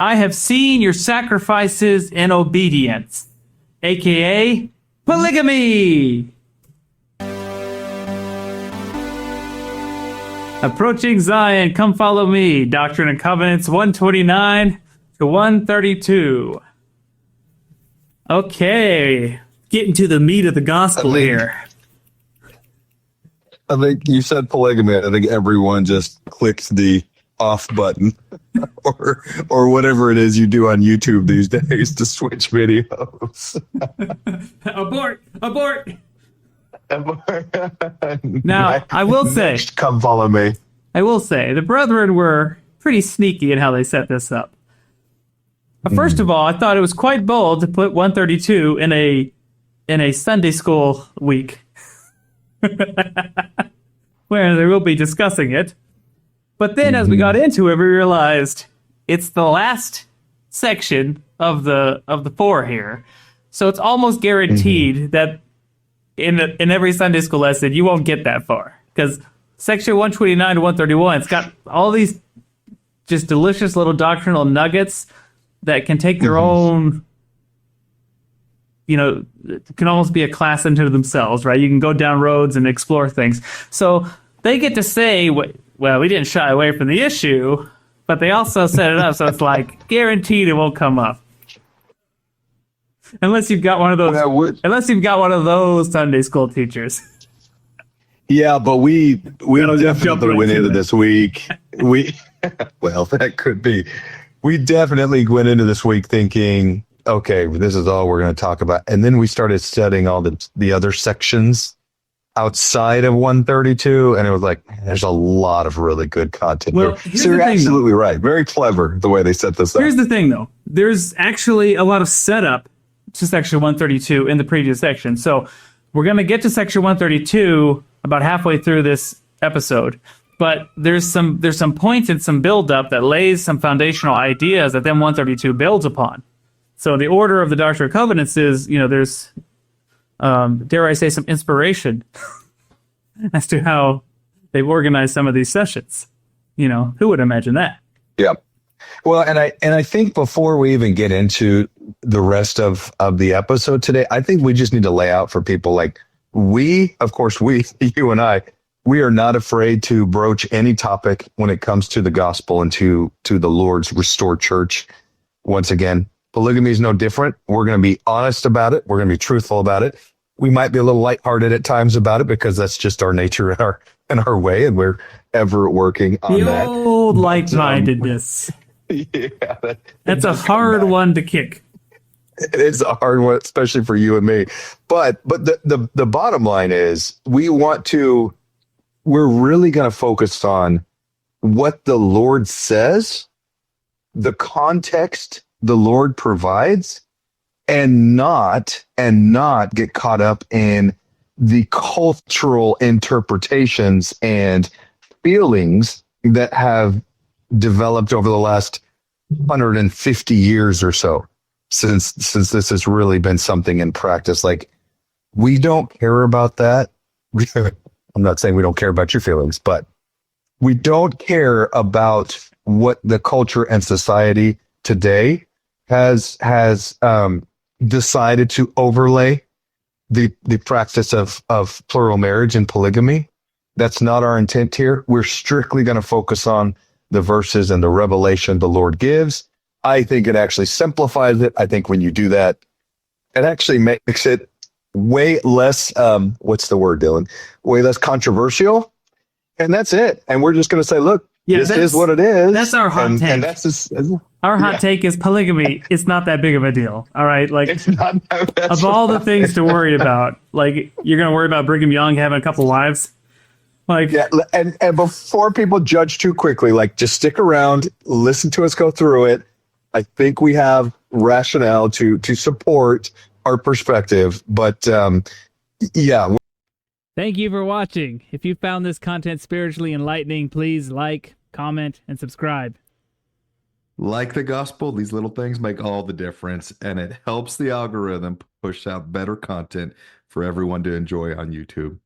I have seen your sacrifices in obedience, aka polygamy. Approaching Zion, come follow me. Doctrine and Covenants 129 to 132. Okay, getting to the meat of the gospel here. I think you said polygamy. I think everyone just clicks the off button or whatever it is you do on YouTube these days to switch videos. Abort. Now, I will say, come follow me. I will say, the brethren were pretty sneaky in how they set this up. First of all, I thought it was quite bold to put 132 in a Sunday school week, where they will be discussing it. But then, as we got into it, we realized it's the last section of the 4 here, so it's almost guaranteed that in every Sunday school lesson, you won't get that far, because section 129 to 131, it's got all these just delicious little doctrinal nuggets that can take their own, can almost be a class into themselves, right? You can go down roads and explore things. So they get to say, well, we didn't shy away from the issue, but they also set it up so it's like guaranteed it won't come up. Unless you've got one of those Sunday school teachers. Yeah, but we definitely went into this week. Well, that could be. We definitely went into this week thinking, okay, this is all we're going to talk about. And then we started studying all the other sections outside of 132, and it was like, there's a lot of really good content here. So you're absolutely right. Very clever the way they set this up. Here's the thing, though. There's actually a lot of setup to section 132 in the previous section. So we're going to get to section 132 about halfway through this episode. But there's some points and some build-up that lays some foundational ideas that then 132 builds upon. So the order of the Doctrine and Covenants is, there's, dare I say, some inspiration as to how they've organized some of these sessions. Who would imagine that? Yeah. Well, and I think before we even get into the rest of the episode today, I think we just need to lay out for people, like, you and I, we are not afraid to broach any topic when it comes to the gospel and to the Lord's restored church. Once again, polygamy is no different. We're going to be honest about it. We're going to be truthful about it. We might be a little lighthearted at times about it because that's just our nature and our way, and we're ever working on that. The old light-mindedness. Yeah, that's a hard one to kick. It is a hard one, especially for you and me. But the bottom line is we're really going to focus on what the Lord says, the context the Lord provides, and not get caught up in the cultural interpretations and feelings that have developed over the last 150 years or so since this has really been something in practice. Like, we don't care about that. I'm not saying we don't care about your feelings, but we don't care about what the culture and society today has decided to overlay the practice of plural marriage and polygamy. That's not our intent here. We're strictly going to focus on the verses and the revelation the Lord gives. I think it actually simplifies it. I think when you do that, it actually makes it way less, what's the word, Dylan? Way less controversial. And that's it. And we're just going to say, look, this is what it is. That's our hot take. And that's just, our hot take is polygamy. It's not that big of a deal. All right. Like, it's not, of all the things to worry about, like, you're going to worry about Brigham Young having a couple wives. Like, yeah, and before people judge too quickly, like, just stick around, listen to us go through it. I think we have rationale to support our perspective, but yeah. Thank you for watching. If you found this content spiritually enlightening, please like, comment, and subscribe. Like the gospel, these little things make all the difference, and it helps the algorithm push out better content for everyone to enjoy on YouTube.